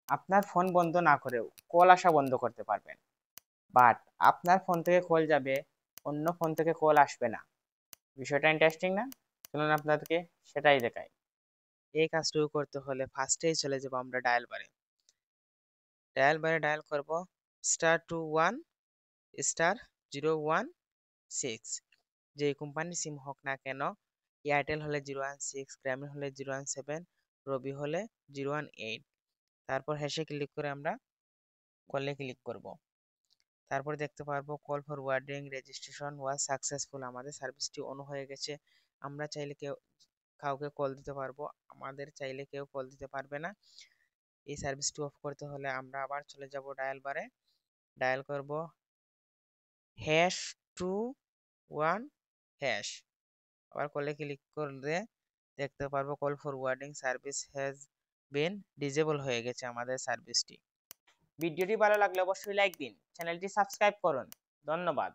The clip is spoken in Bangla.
আপনার ফোন বন্ধ না করেও কল আসা বন্ধ করতে পারবেন, বাট আপনার ফোন থেকে কল যাবে, অন্য ফোন থেকে কল আসবে না। বিষয়টা ইন্টারেস্টিং না? চলুন আপনাদেরকে সেটাই দেখাই। এই কাজটুকু করতে হলে ফার্স্টেই চলে যাব আমরা ডায়াল বারে ডায়াল করব *21*016। যে কোম্পানির সিম হোক না কেন, এয়ারটেল হলে 016, গ্রামীণ হলে 017, রবি হলে 018। তারপর হ্যাশে ক্লিক করে আমরা কলে ক্লিক করব। তারপর দেখতে পারবো call forwarding registration was successful, আমাদের সার্ভিসটি অন হয়ে গেছে। আমরা চাইলে কাউকে কল দিতে পারবো, আমাদের চাইলে কেউ কল দিতে পারবে না। এই সার্ভিসটি অফ করতে হলে আমরা আবার চলে যাব ডায়াল বারে, ডায়াল করব #21#। আবার কলে ক্লিক করলে দেখতে পারবো call forwarding service has been disable হয়ে গেছে আমাদের সার্ভিসটি। ভিডিওটি ভালো লাগলে অবশ্যই লাইক দিন, চ্যানেলটি সাবস্ক্রাইব করুন। ধন্যবাদ।